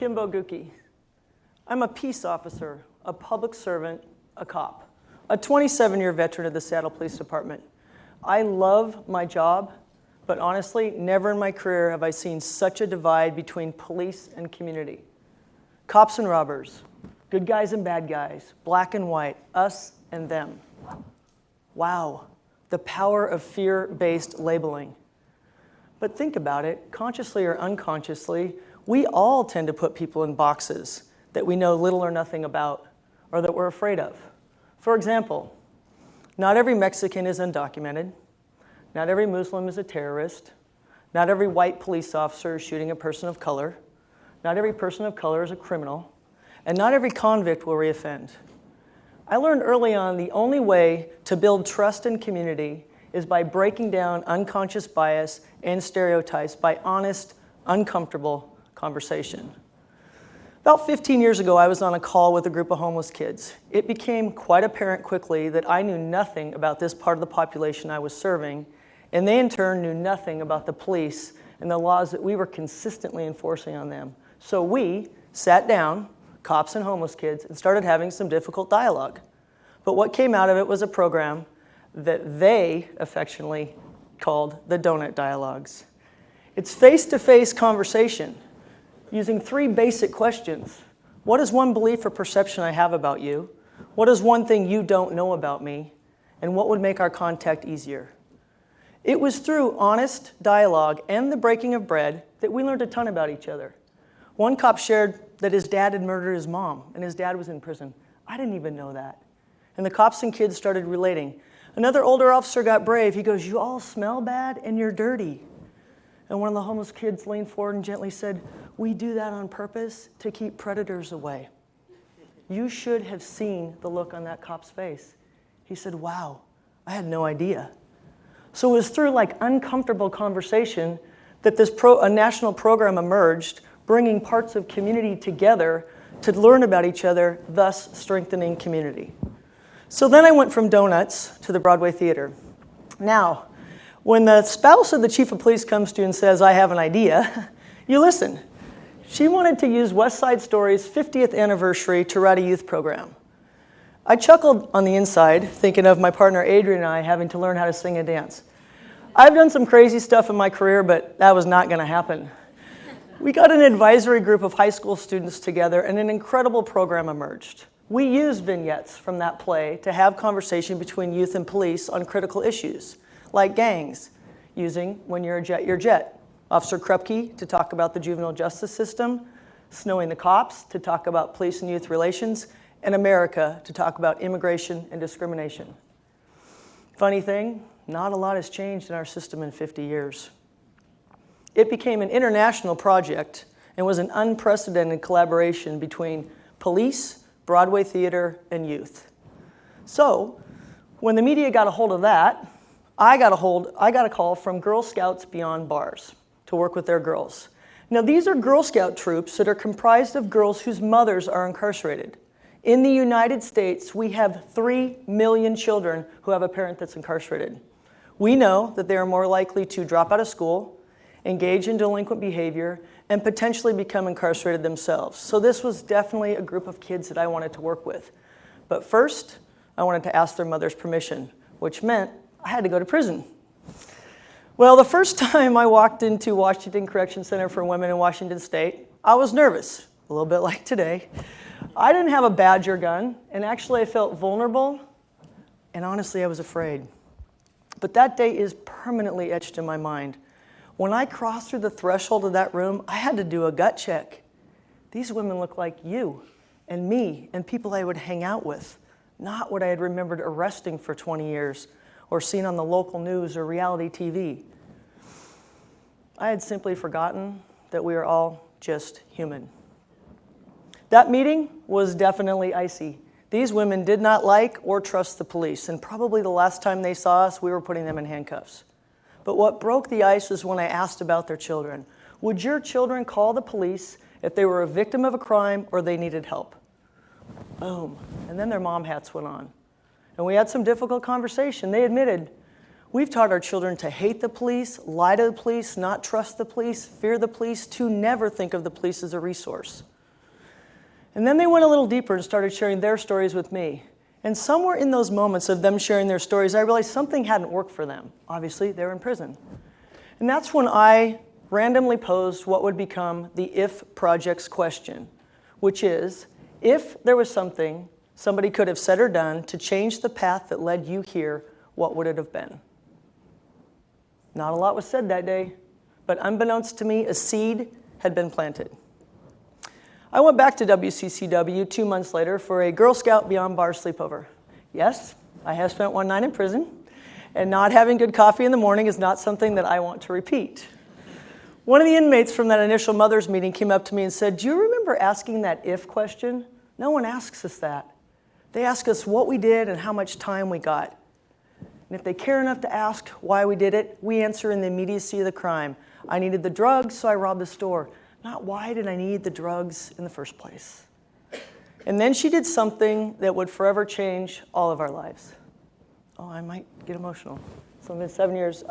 Kim Bogucki. I'm a peace officer, a public servant, a cop, a 27-year veteran of the Seattle Police Department. I love my job, but honestly, never in my career have I seen such a divide between police and community. Cops and robbers, good guys and bad guys, black and white, us and them. Wow, the power of fear-based labeling. But think about it, consciously or unconsciously, we all tend to put people in boxes that we know little or nothing about, or that we're afraid of. For example, not every Mexican is undocumented. Not every Muslim is a terrorist. Not every white police officer is shooting a person of color. Not every person of color is a criminal. And not every convict will reoffend. I learned early on the only way to build trust in community is by breaking down unconscious bias and stereotypes by honest, uncomfortable conversation. About 15 years ago, I was on a call with a group of homeless kids. It became quite apparent quickly that I knew nothing about this part of the population I was serving, and they in turn knew nothing about the police and the laws that we were consistently enforcing on them. So we sat down, cops and homeless kids, and started having some difficult dialogue. But what came out of it was a program that they affectionately called the Donut Dialogues. It's face-to-face conversation using 3 basic questions. What is one belief or perception I have about you? What is one thing you don't know about me? And what would make our contact easier? It was through honest dialogue and the breaking of bread that we learned a ton about each other. One cop shared that his dad had murdered his mom, and his dad was in prison. I didn't even know that. And the cops and kids started relating. Another older officer got brave. He goes, "You all smell bad and you're dirty." And one of the homeless kids leaned forward and gently said, "We do that on purpose to keep predators away." You should have seen the look on that cop's face. He said, "Wow, I had no idea." So it was through uncomfortable conversation that a national program emerged, bringing parts of community together to learn about each other, thus strengthening community. So then I went from donuts to the Broadway Theater. Now, when the spouse of the chief of police comes to you and says, "I have an idea," you listen. She wanted to use West Side Story's 50th anniversary to write a youth program. I chuckled on the inside, thinking of my partner Adrian and I having to learn how to sing and dance. I've done some crazy stuff in my career, but that was not going to happen. We got an advisory group of high school students together, and an incredible program emerged. We used vignettes from that play to have conversation between youth and police on critical issues, like gangs, using "When You're a Jet, You're Jet." Officer Krupke to talk about the juvenile justice system, Snowing the Cops to talk about police and youth relations, and America to talk about immigration and discrimination. Funny thing, not a lot has changed in our system in 50 years. It became an international project and was an unprecedented collaboration between police, Broadway theater, and youth. So, when the media got a hold of that, I got a call from Girl Scouts Beyond Bars to work with their girls. Now, these are Girl Scout troops that are comprised of girls whose mothers are incarcerated. In the United States, we have 3 million children who have a parent that's incarcerated. We know that they are more likely to drop out of school, engage in delinquent behavior, and potentially become incarcerated themselves. So this was definitely a group of kids that I wanted to work with. But first, I wanted to ask their mother's permission, which meant I had to go to prison. Well, the first time I walked into Washington Correction Center for Women in Washington State, I was nervous, a little bit like today. I didn't have a badge or gun, and actually I felt vulnerable, and honestly I was afraid. But that day is permanently etched in my mind. When I crossed through the threshold of that room, I had to do a gut check. These women look like you and me and people I would hang out with, not what I had remembered arresting for 20 years or seen on the local news or reality TV. I had simply forgotten that we are all just human. That meeting was definitely icy. These women did not like or trust the police, and probably the last time they saw us, we were putting them in handcuffs. But what broke the ice was when I asked about their children. Would your children call the police if they were a victim of a crime or they needed help? Boom. And then their mom hats went on. And we had some difficult conversation. They admitted, we've taught our children to hate the police, lie to the police, not trust the police, fear the police, to never think of the police as a resource. And then they went a little deeper and started sharing their stories with me. And somewhere in those moments of them sharing their stories, I realized something hadn't worked for them. Obviously, they were in prison. And that's when I randomly posed what would become the if project's question, which is, if there was something somebody could have said or done to change the path that led you here, what would it have been? Not a lot was said that day, but unbeknownst to me, a seed had been planted. I went back to WCCW 2 months later for a Girl Scout Beyond Bar sleepover. Yes, I have spent one night in prison, and not having good coffee in the morning is not something that I want to repeat. One of the inmates from that initial mothers meeting came up to me and said, "Do you remember asking that if question? No one asks us that. They ask us what we did and how much time we got. And if they care enough to ask why we did it, we answer in the immediacy of the crime. I needed the drugs, so I robbed the store. Not why did I need the drugs in the first place?" And then she did something that would forever change all of our lives. Oh, I might get emotional. So it's been 7 years.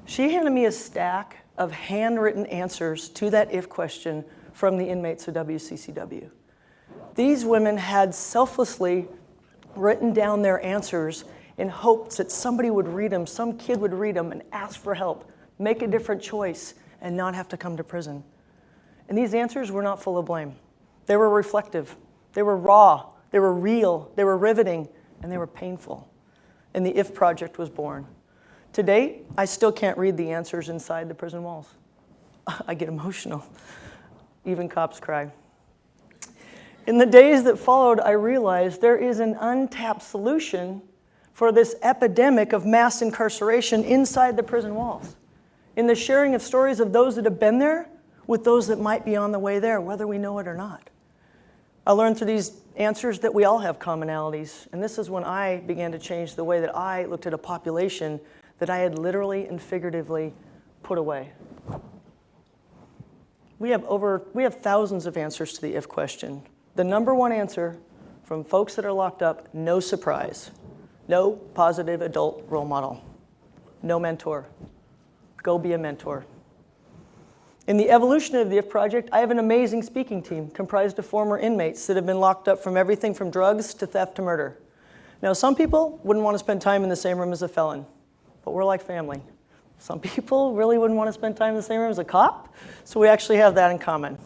She handed me a stack of handwritten answers to that if question from the inmates of WCCW. These women had selflessly written down their answers in hopes that somebody would read them, some kid would read them and ask for help, make a different choice, and not have to come to prison. And these answers were not full of blame. They were reflective. They were raw. They were real. They were riveting. And they were painful. And the IF Project was born. To date, I still can't read the answers inside the prison walls. I get emotional. Even cops cry. In the days that followed, I realized there is an untapped solution for this epidemic of mass incarceration inside the prison walls. In the sharing of stories of those that have been there with those that might be on the way there, whether we know it or not. I learned through these answers that we all have commonalities, and this is when I began to change the way that I looked at a population that I had literally and figuratively put away. We have thousands of answers to the if question. The number one answer from folks that are locked up, no surprise. No positive adult role model. No mentor. Go be a mentor. In the evolution of the IF Project, I have an amazing speaking team comprised of former inmates that have been locked up from everything from drugs to theft to murder. Now, some people wouldn't want to spend time in the same room as a felon, but we're like family. Some people really wouldn't want to spend time in the same room as a cop, so we actually have that in common.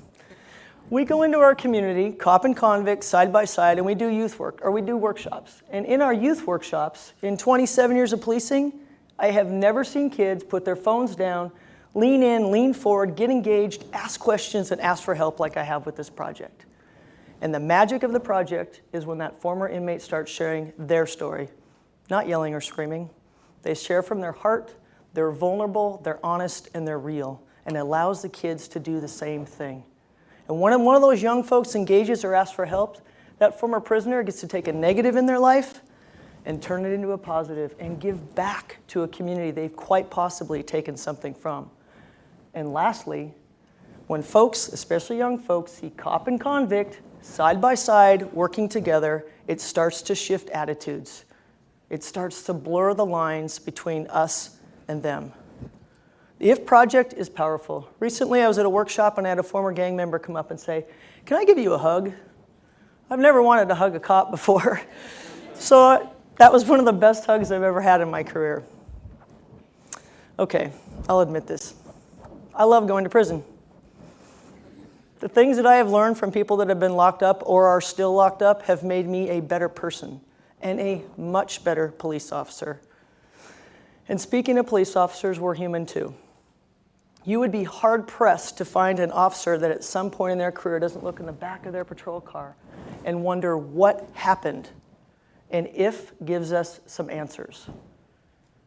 We go into our community, cop and convict, side by side, and we do youth work, or we do workshops. And in our youth workshops, in 27 years of policing, I have never seen kids put their phones down, lean in, lean forward, get engaged, ask questions, and ask for help like I have with this project. And the magic of the project is when that former inmate starts sharing their story, not yelling or screaming. They share from their heart, they're vulnerable, they're honest, and they're real, and it allows the kids to do the same thing. And when one of those young folks engages or asks for help, that former prisoner gets to take a negative in their life and turn it into a positive and give back to a community they've quite possibly taken something from. And lastly, when folks, especially young folks, see cop and convict side by side working together, it starts to shift attitudes. It starts to blur the lines between us and them. The IF Project is powerful. Recently, I was at a workshop and I had a former gang member come up and say, "Can I give you a hug? I've never wanted to hug a cop before." So that was one of the best hugs I've ever had in my career. Okay, I'll admit this. I love going to prison. The things that I have learned from people that have been locked up or are still locked up have made me a better person and a much better police officer. And speaking of police officers, we're human too. You would be hard-pressed to find an officer that at some point in their career doesn't look in the back of their patrol car and wonder what happened. And IF gives us some answers.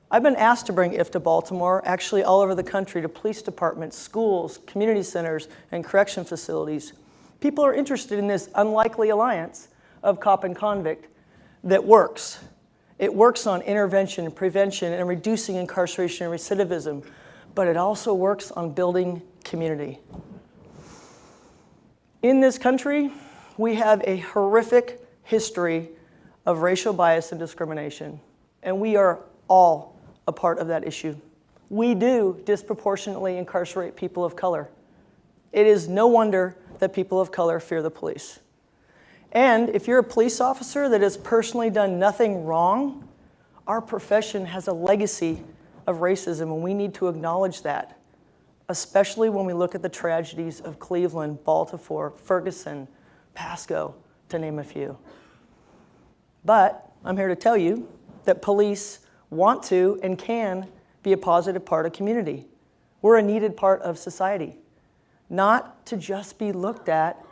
I've been asked to bring IF to Baltimore, actually all over the country, to police departments, schools, community centers, and correction facilities. People are interested in this unlikely alliance of cop and convict that works. It works on intervention, prevention, and reducing incarceration and recidivism, but it also works on building community. In this country, we have a horrific history of racial bias and discrimination, and we are all a part of that issue. We do disproportionately incarcerate people of color. It is no wonder that people of color fear the police. And if you're a police officer that has personally done nothing wrong, our profession has a legacy of racism, and we need to acknowledge that, especially when we look at the tragedies of Cleveland, Baltimore, Ferguson, Pasco, to name a few. But I'm here to tell you that police want to and can be a positive part of community. We're a needed part of society, not to just be looked at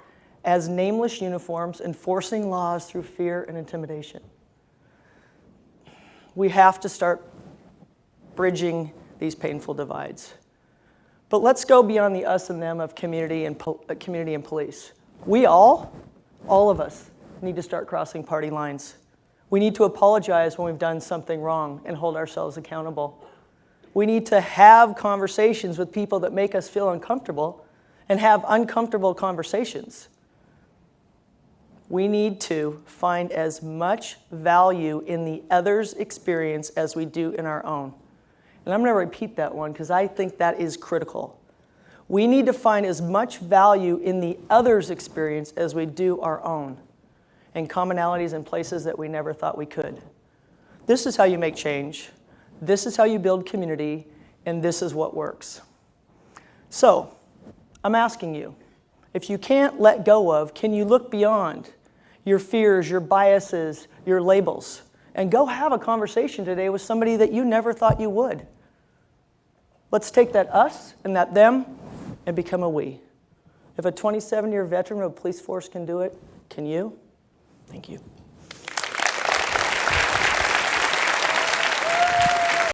as nameless uniforms enforcing laws through fear and intimidation. We have to start bridging these painful divides. But let's go beyond the us and them of community and police. We all of us, need to start crossing party lines. We need to apologize when we've done something wrong and hold ourselves accountable. We need to have conversations with people that make us feel uncomfortable and have uncomfortable conversations. We need to find as much value in the other's experience as we do in our own. And I'm going to repeat that one because I think that is critical. We need to find as much value in the other's experience as we do our own, and commonalities in places that we never thought we could. This is how you make change. This is how you build community, and this is what works. So, I'm asking you, if you can't let go of, can you look beyond your fears, your biases, your labels, and go have a conversation today with somebody that you never thought you would? Let's take that us and that them and become a we. If a 27-year veteran of a police force can do it, can you? Thank you.